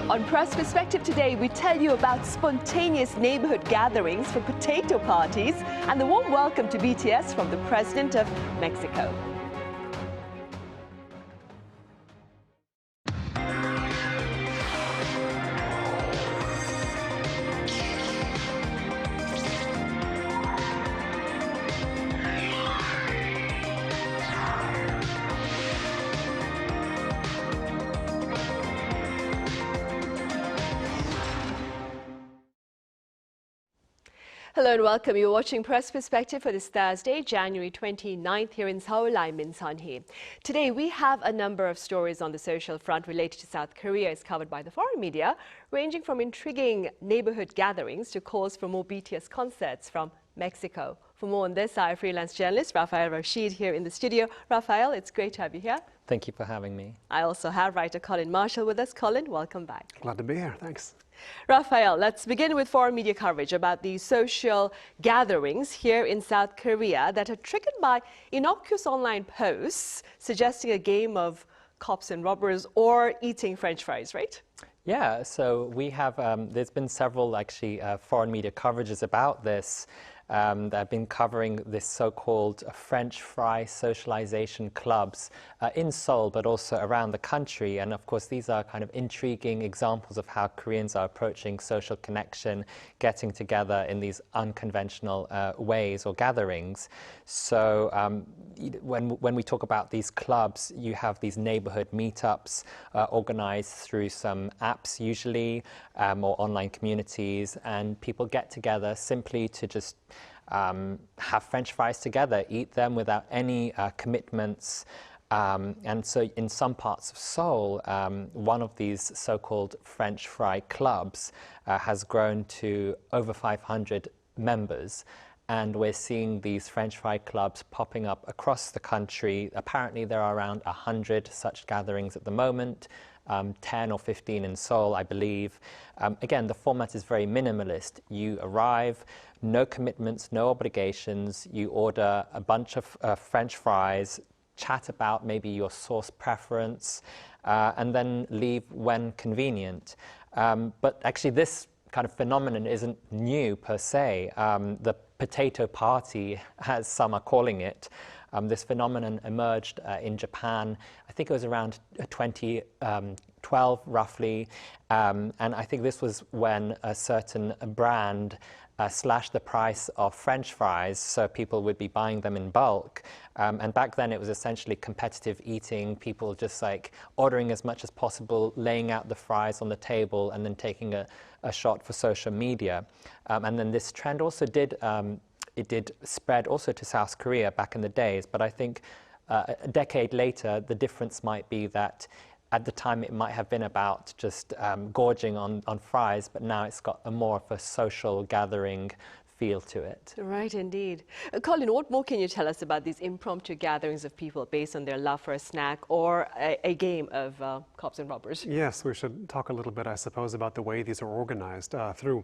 On Press Perspective today, we tell you about spontaneous neighborhood gatherings for potato parties and the warm welcome to BTS from the President of Mexico. Hello and welcome. You're watching Press Perspective for this Thursday, January 29th here in Seoul. I'm Min Sunhee. Today we have a number of stories on the social front related to South Korea as covered by the foreign media, ranging from intriguing neighborhood gatherings to calls for more BTS concerts from Mexico. For more on this, our freelance journalist Raphael Rashid here in the studio. Raphael, it's great to have you here. Thank you for having me. I also have writer Colin Marshall with us. Colin, welcome back. Glad to be here. Thanks. Raphael, let's begin with foreign media coverage about these social gatherings here in South Korea that are triggered by innocuous online posts suggesting a game of cops and robbers or eating French fries, right? Yeah, so we have, there's been several actually foreign media coverages about this. That have been covering this so-called French fry socialization clubs in Seoul, but also around the country. And of course, these are kind of intriguing examples of how Koreans are approaching social connection, getting together in these unconventional ways or gatherings. So when we talk about these clubs, you have these neighborhood meetups organized through some apps usually, or online communities, and people get together simply to just have French fries together, eat them without any commitments. And so in some parts of Seoul, one of these so-called French fry clubs has grown to over 500 members. And we're seeing these French fry clubs popping up across the country. Apparently there are around 100 such gatherings at the moment. 10 or 15 in Seoul, I believe. Again, the format is very minimalist. You arrive, no commitments, no obligations. You order a bunch of French fries, chat about maybe your sauce preference, and then leave when convenient. But actually, this kind of phenomenon isn't new per se. The potato party, as some are calling it, this phenomenon emerged in Japan, I think it was around 2012 roughly, and I think this was when a certain brand slashed the price of French fries, so people would be buying them in bulk. And back then it was essentially competitive eating, people just like ordering as much as possible, laying out the fries on the table and then taking a shot for social media. And then this trend also did spread also to South Korea back in the days, but I think a decade later, the difference might be that at the time it might have been about just gorging on fries, but now it's got a more of a social gathering feel to it. Right, indeed. Colin, what more can you tell us about these impromptu gatherings of people based on their love for a snack or a game of cops and robbers? Yes, we should talk a little bit, I suppose, about the way these are organized through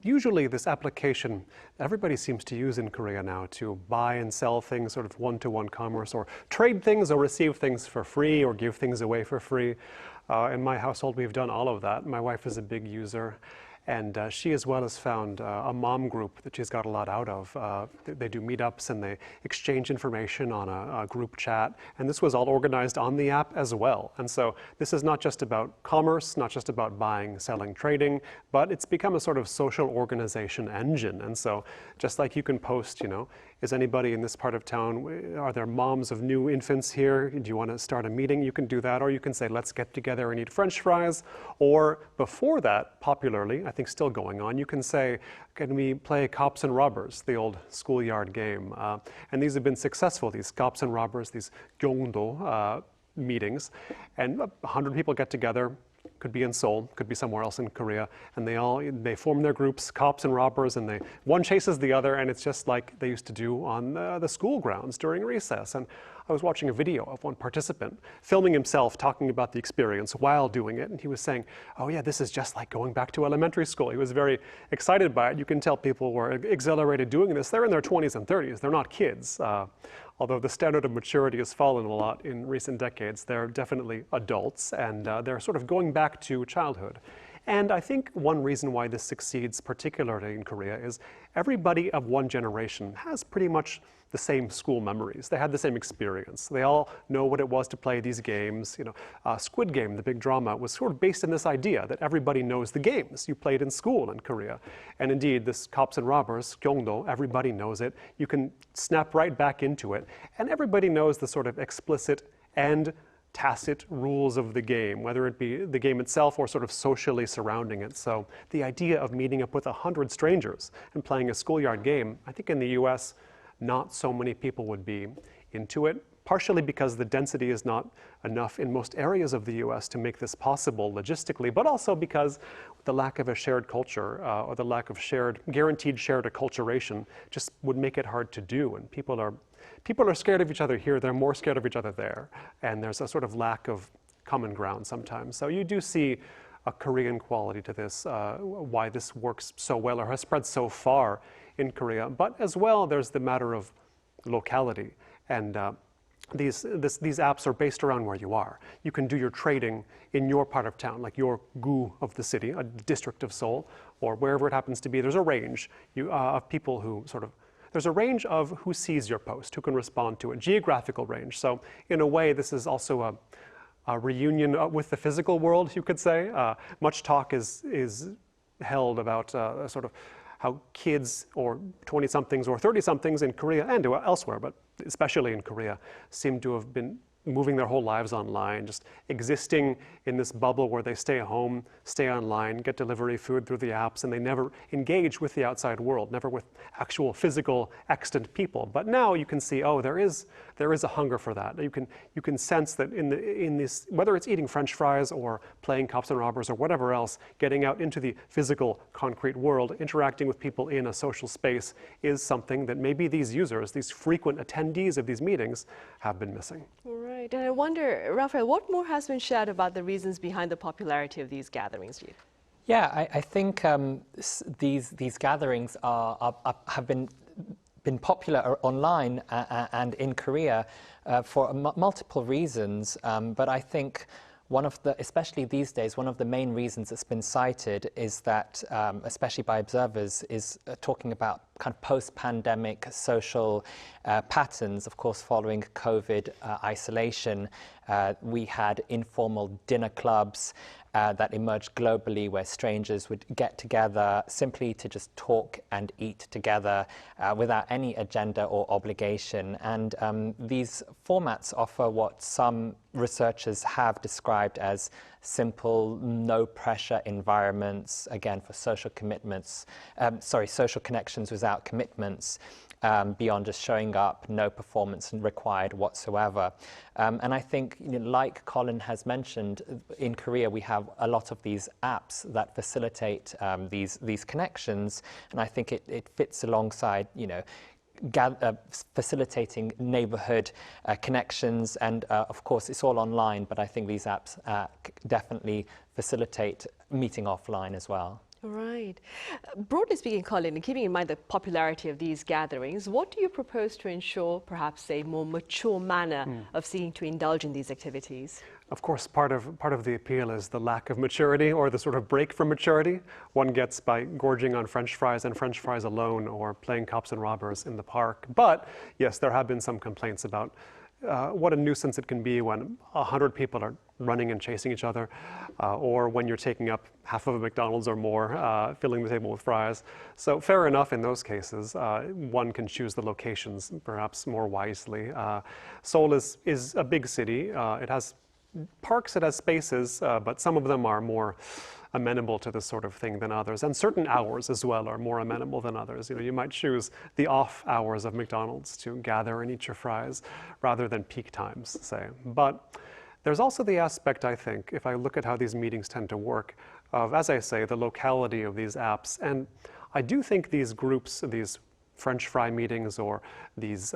usually this application everybody seems to use in Korea now to buy and sell things, sort of one-to-one commerce, or trade things or receive things for free or give things away for free. In my household, we've done all of that. My wife is a big user. And she as well has found a mom group that she's got a lot out of. They do meetups and they exchange information on a group chat. And this was all organized on the app as well. And so this is not just about commerce, not just about buying, selling, trading, but it's become a sort of social organization engine. And so just like you can post, you know, is anybody in this part of town, are there moms of new infants here? Do you want to start a meeting? You can do that. Or you can say, let's get together and eat French fries. Or before that, popularly, I think still going on, you can say, can we play cops and robbers, the old schoolyard game? And these have been successful, these cops and robbers, these gyeongdo meetings. And 100 people get together. Could be in Seoul, could be somewhere else in Korea, and they form their groups, cops and robbers, and one chases the other, and it's just like they used to do on the school grounds during recess. And I was watching a video of one participant filming himself talking about the experience while doing it, and he was saying, oh yeah, this is just like going back to elementary school. He was very excited by it. You can tell people were exhilarated doing this. They're in their 20s and 30s. They're not kids. Although the standard of maturity has fallen a lot in recent decades, they're definitely adults, and they're sort of going back to childhood. And I think one reason why this succeeds, particularly in Korea, is everybody of one generation has pretty much the same school memories. They had the same experience. They all know what it was to play these games. You know, Squid Game, the big drama, was sort of based on this idea that everybody knows the games you played in school in Korea. And indeed, this Cops and Robbers, Gyeongdo, everybody knows it. You can snap right back into it. And everybody knows the sort of explicit and tacit rules of the game, whether it be the game itself or sort of socially surrounding it. So the idea of meeting up with 100 strangers and playing a schoolyard game, I think in the US, not so many people would be into it, partially because the density is not enough in most areas of the US to make this possible logistically, but also because the lack of a shared culture or the lack of guaranteed shared acculturation just would make it hard to do. And people are scared of each other here, they're more scared of each other there. And there's a sort of lack of common ground sometimes. So you do see a Korean quality to this, why this works so well or has spread so far in Korea. But as well, there's the matter of locality. And these apps are based around where you are. You can do your trading in your part of town, like your gu of the city, a district of Seoul, or wherever it happens to be. There's a range of people who there's a range of who sees your post, who can respond to it, geographical range. So in a way, this is also a reunion with the physical world, you could say. Much talk is held about sort of how kids or 20-somethings or 30-somethings in Korea and elsewhere, but especially in Korea, seem to have been moving their whole lives online, just existing in this bubble where they stay home, stay online, get delivery food through the apps, and they never engage with the outside world, never with actual physical extant people. But now you can see, oh, there is a hunger for that. You can sense that in this, whether it's eating French fries or playing Cops and Robbers or whatever else, getting out into the physical, concrete world, interacting with people in a social space is something that maybe these users, these frequent attendees of these meetings, have been missing. Right, and I wonder, Raphael, what more has been shared about the reasons behind the popularity of these gatherings? Yeah, I think these gatherings have been popular online and in Korea for multiple reasons, but I think especially these days, one of the main reasons that's been cited is that, especially by observers, is talking about kind of post-pandemic social patterns. Of course, following COVID isolation, we had informal dinner clubs that emerged globally where strangers would get together simply to just talk and eat together without any agenda or obligation. And these formats offer what some researchers have described as simple, no-pressure environments, again, for social connections without commitments. Beyond just showing up, no performance required whatsoever. And I think, like Colin has mentioned, in Korea we have a lot of these apps that facilitate these connections, and I think it fits alongside, facilitating neighborhood connections, and of course it's all online, but I think these apps definitely facilitate meeting offline as well. Right. Broadly speaking, Colin, and keeping in mind the popularity of these gatherings, what do you propose to ensure perhaps a more mature manner of seeking to indulge in these activities? Of course, part of the appeal is the lack of maturity, or the sort of break from maturity one gets by gorging on French fries and French fries alone, or playing Cops and Robbers in the park. But yes, there have been some complaints about what a nuisance it can be when 100 people are running and chasing each other, or when you're taking up half of a McDonald's or more, filling the table with fries. So fair enough in those cases. One can choose the locations perhaps more wisely. Seoul is a big city. It has parks, it has spaces, but some of them are more amenable to this sort of thing than others, and certain hours as well are more amenable than others. You might choose the off hours of McDonald's to gather and eat your fries rather than peak times, say. But there's also the aspect, I think, if I look at how these meetings tend to work, of, as I say, the locality of these apps. And I do think these groups, these French fry meetings or these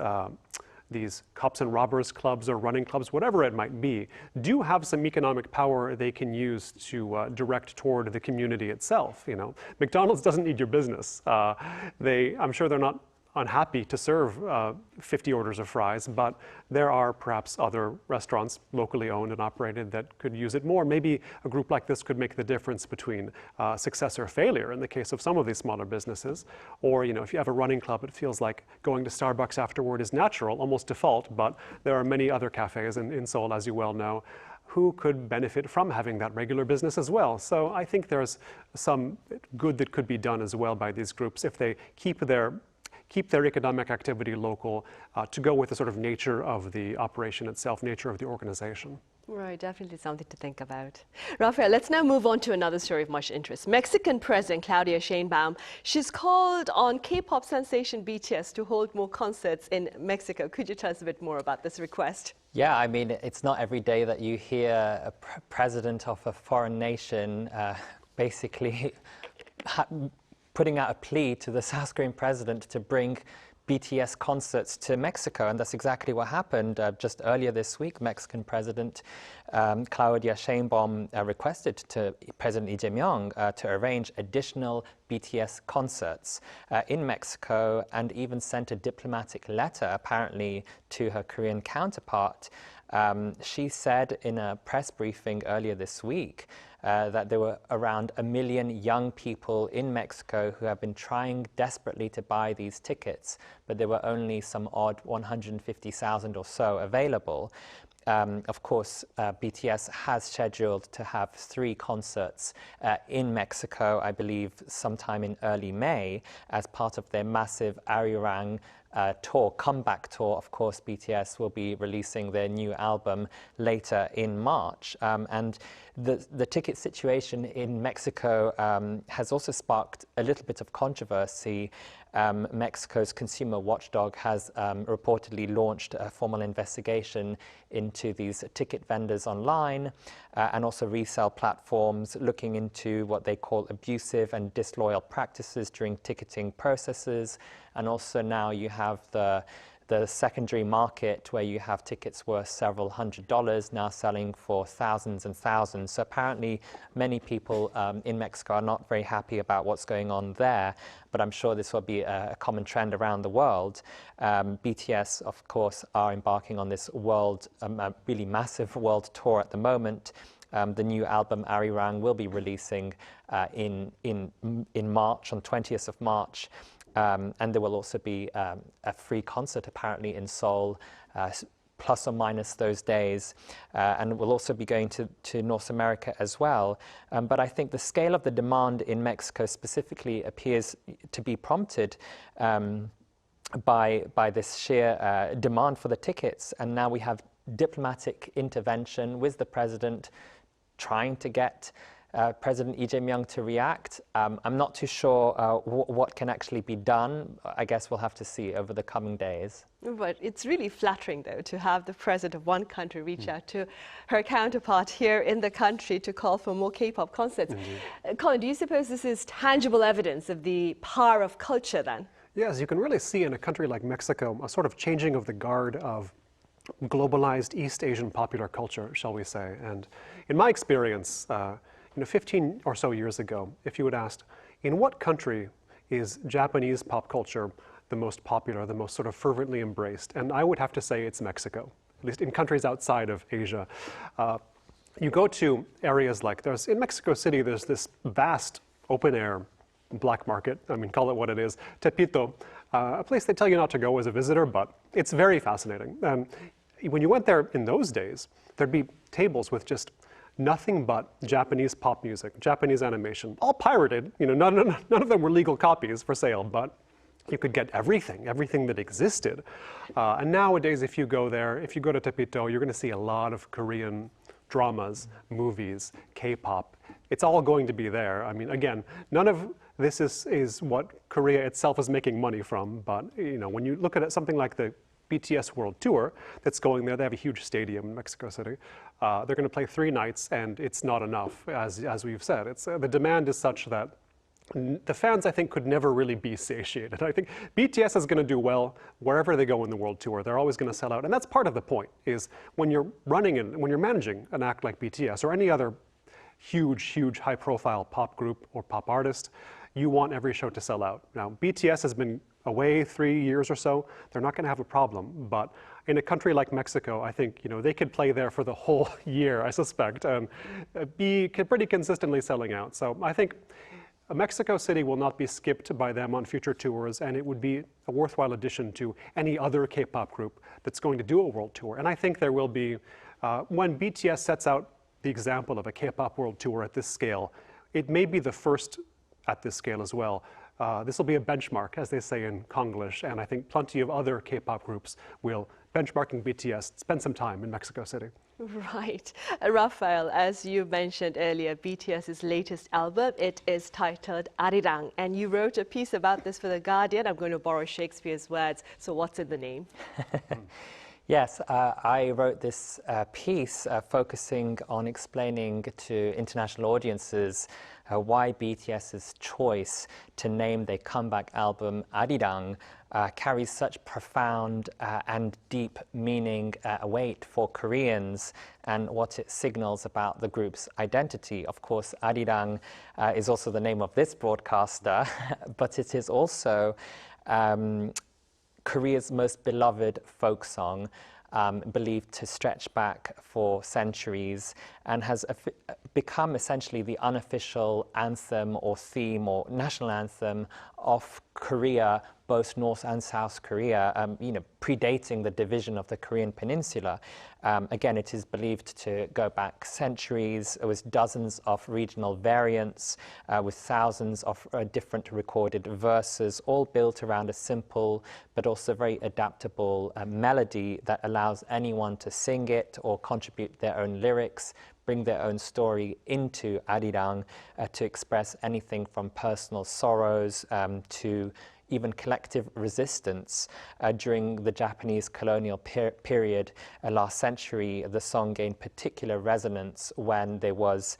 these cops and robbers clubs or running clubs, whatever it might be, do have some economic power they can use to direct toward the community itself. You know, McDonald's doesn't need your business. I'm sure they're not unhappy to serve 50 orders of fries, but there are perhaps other restaurants locally owned and operated that could use it more. Maybe a group like this could make the difference between success or failure in the case of some of these smaller businesses. Or, you know, if you have a running club, it feels like going to Starbucks afterward is natural, almost default, but there are many other cafes in Seoul, as you well know, who could benefit from having that regular business as well. So I think there's some good that could be done as well by these groups if they keep their economic activity local, to go with the sort of nature of the operation itself, nature of the organization. Right, definitely something to think about. Raphael, let's now move on to another story of much interest. Mexican President Claudia Sheinbaum, she's called on K-pop sensation BTS to hold more concerts in Mexico. Could you tell us a bit more about this request? Yeah, I mean, it's not every day that you hear a president of a foreign nation basically putting out a plea to the South Korean president to bring BTS concerts to Mexico, and that's exactly what happened. Just earlier this week, Mexican President Claudia Sheinbaum requested to President Lee Jae-myung to arrange additional BTS concerts in Mexico, and even sent a diplomatic letter, apparently, to her Korean counterpart. She said in a press briefing earlier this week that there were around 1 million young people in Mexico who have been trying desperately to buy these tickets, but there were only some odd 150,000 or so available. Of course, BTS has scheduled to have 3 concerts in Mexico, I believe sometime in early May, as part of their massive Arirang tour, comeback tour. Of course, BTS will be releasing their new album later in March. And the ticket situation in Mexico has also sparked a little bit of controversy. Mexico's consumer watchdog has reportedly launched a formal investigation into these ticket vendors online and also resale platforms, looking into what they call abusive and disloyal practices during ticketing processes. And also now you have the secondary market where you have tickets worth several $100s now selling for thousands and thousands. So apparently many people in Mexico are not very happy about what's going on there, but I'm sure this will be a common trend around the world. BTS, of course, are embarking on this really massive world tour at the moment. The new album Arirang will be releasing in March, on 20th of March. And there will also be a free concert apparently in Seoul, plus or minus those days, and we'll also be going to North America as well. But I think the scale of the demand in Mexico specifically appears to be prompted by this sheer demand for the tickets. And now we have diplomatic intervention with the president trying to get President Lee Jae-myung to react. I'm not too sure what can actually be done. I guess we'll have to see over the coming days. But it's really flattering, though, to have the president of one country reach out to her counterpart here in the country to call for more K-pop concerts. Colin, do you suppose this is tangible evidence of the power of culture, then? Yes, you can really see in a country like Mexico a sort of changing of the guard of globalized East Asian popular culture, shall we say. And in my experience, 15 or so years ago, if you had asked, in what country is Japanese pop culture the most popular, the most sort of fervently embraced? And I would have to say it's Mexico, at least in countries outside of Asia. You go to areas like, in Mexico City, there's this vast open-air black market, call it what it is, Tepito, a place they tell you not to go as a visitor, but it's very fascinating. When you went there in those days, there'd be tables with just nothing but Japanese pop music, Japanese animation, all pirated. None of them were legal copies for sale, but you could get everything that existed. And nowadays, if you go there, if you go to Tepito, you're going to see a lot of Korean dramas, movies, K-pop. It's all going to be there. Again, none of this is what Korea itself is making money from, but when you look at it, something like the BTS World Tour that's going there. They have a huge stadium in Mexico City. They're going to play 3 nights, and it's not enough, as we've said. The demand is such that the fans, I think, could never really be satiated. I think BTS is going to do well wherever they go in the world tour. They're always going to sell out. And that's part of the point, is when you're when you're managing an act like BTS or any other huge high-profile pop group or pop artist, you want every show to sell out. Now, BTS has been away 3 years or so. They're not going to have a problem. But in a country like Mexico, I think they could play there for the whole year, I suspect, and be pretty consistently selling out. So I think Mexico City will not be skipped by them on future tours, and it would be a worthwhile addition to any other K-pop group that's going to do a world tour. And I think there will be, when BTS sets out the example of a K-pop world tour at this scale, it may be the first at this scale as well. This will be a benchmark, as they say in Konglish, and I think plenty of other K-pop groups will, benchmarking BTS, spend some time in Mexico City. Right. Raphael, as you mentioned earlier, BTS's latest album, it is titled Arirang, and you wrote a piece about this for The Guardian. I'm going to borrow Shakespeare's words. So what's in the name? Yes, I wrote this piece focusing on explaining to international audiences why BTS's choice to name their comeback album Arirang carries such profound and deep meaning weight for Koreans, and what it signals about the group's identity. Of course, Arirang is also the name of this broadcaster, but it is also Korea's most beloved folk song, believed to stretch back for centuries, and has become essentially the unofficial anthem or theme or national anthem of Korea, both North and South Korea, predating the division of the Korean peninsula. Again, it is believed to go back centuries, with dozens of regional variants, with thousands of different recorded verses, all built around a simple but also very adaptable melody that allows anyone to sing it or contribute their own lyrics, bring their own story into Arirang to express anything from personal sorrows to even collective resistance. During the Japanese colonial period last century, the song gained particular resonance when there was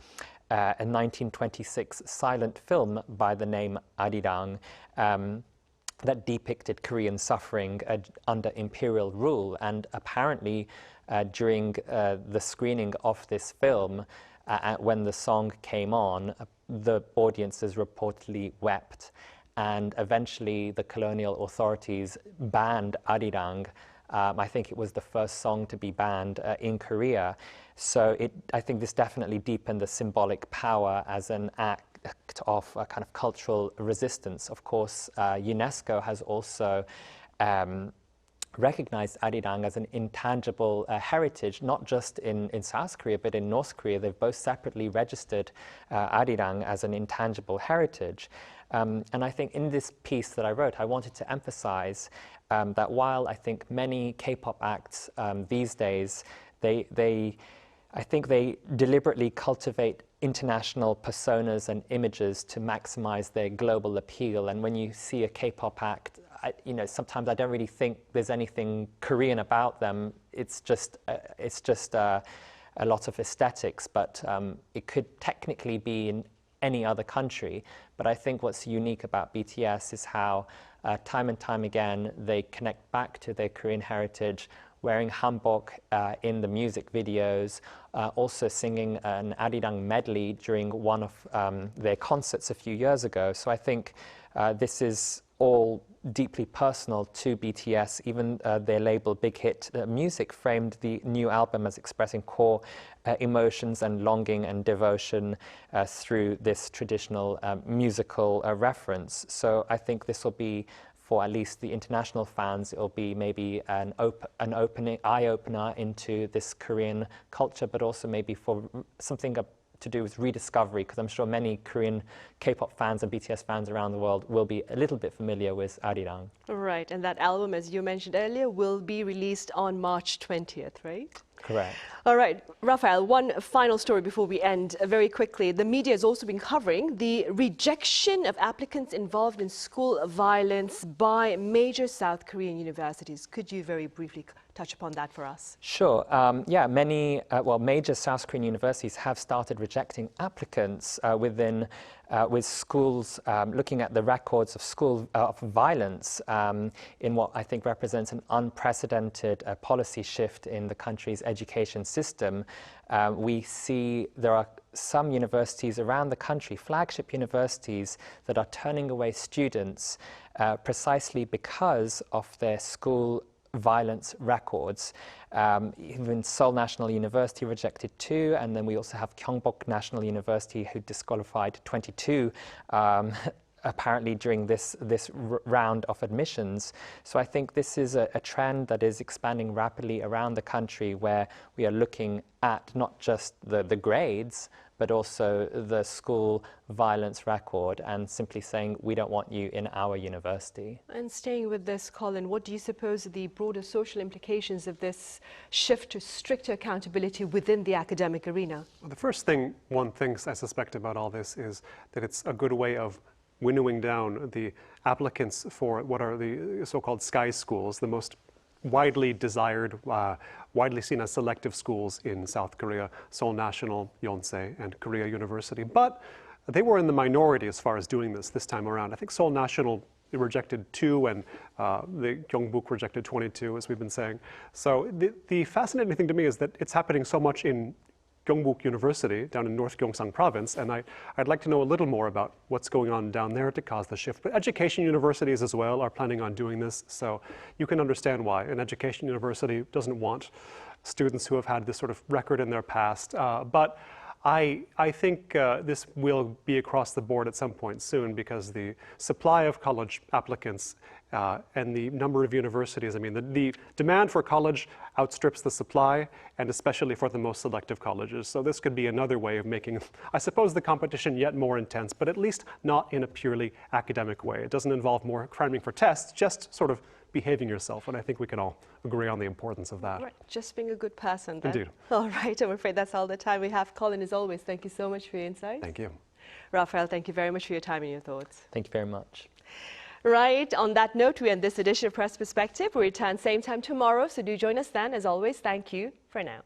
a 1926 silent film by the name Arirang that depicted Korean suffering under imperial rule. And apparently during the screening of this film, when the song came on, the audiences reportedly wept. And eventually the colonial authorities banned Arirang. I think it was the first song to be banned in Korea. So I think this definitely deepened the symbolic power as an act of a kind of cultural resistance. Of course, UNESCO has also recognized Arirang as an intangible heritage, not just in South Korea, but in North Korea. They've both separately registered Arirang as an intangible heritage. And I think in this piece that I wrote, I wanted to emphasize that while I think many K-pop acts these days, I think they deliberately cultivate international personas and images to maximize their global appeal. And when you see a K-pop act, sometimes I don't really think there's anything Korean about them. It's just a lot of aesthetics, but it could technically be in any other country. But I think what's unique about BTS is how time and time again they connect back to their Korean heritage, wearing hanbok in the music videos, also singing an Arirang medley during one of their concerts a few years ago. So I think this is all deeply personal to BTS. Even their label Big Hit Music framed the new album as expressing core emotions and longing and devotion through this traditional musical reference. So I think this will be, for at least the international fans, it will be maybe an eye-opener into this Korean culture, but also maybe for something to do with rediscovery, because I'm sure many Korean K-pop fans and BTS fans around the world will be a little bit familiar with Arirang. Right, and that album, as you mentioned earlier, will be released on March 20th, right? Correct. All right, Raphael, one final story before we end very quickly. The media has also been covering the rejection of applicants involved in school violence by major South Korean universities. Could you very briefly touch upon that for us? Sure. Yeah, many, major South Korean universities have started rejecting applicants with schools looking at the records of of violence in what I think represents an unprecedented policy shift in the country's education system. We see there are some universities around the country, flagship universities, that are turning away students precisely because of their school violence records. Even Seoul National University rejected 2, and then we also have Gyeongbok National University who disqualified 22 apparently during this round of admissions. So I think this is a trend that is expanding rapidly around the country, where we are looking at not just the grades, but also the school violence record, and simply saying, we don't want you in our university. And staying with this, Colin, what do you suppose are the broader social implications of this shift to stricter accountability within the academic arena? Well, the first thing one thinks, I suspect, about all this is that it's a good way of winnowing down the applicants for what are the so-called sky schools, the most widely desired, widely seen as selective schools in South Korea, Seoul National, Yonsei, and Korea University. But they were in the minority as far as doing this time around. I think Seoul National rejected 2, and the Gyeongbuk rejected 22, as we've been saying. So the fascinating thing to me is that it's happening so much in Gyeongbuk University down in North Gyeongsang province, and I'd like to know a little more about what's going on down there to cause the shift. But education universities as well are planning on doing this, so you can understand why. An education university doesn't want students who have had this sort of record in their past, but I think this will be across the board at some point soon, because the supply of college applicants and the number of universities, I mean, the demand for college outstrips the supply, and especially for the most selective colleges. So this could be another way of making, I suppose, the competition yet more intense, but at least not in a purely academic way. It doesn't involve more cramming for tests, just sort of behaving yourself, and I think we can all agree on the importance of that. Right, just being a good person then. Indeed. All right, I'm afraid that's all the time we have. Colin, as always, thank you so much for your insights. Thank you. Raphael, thank you very much for your time and your thoughts. Thank you very much. Right, on that note, we end this edition of Press Perspective. We return same time tomorrow, so do join us then. As always, thank you for now.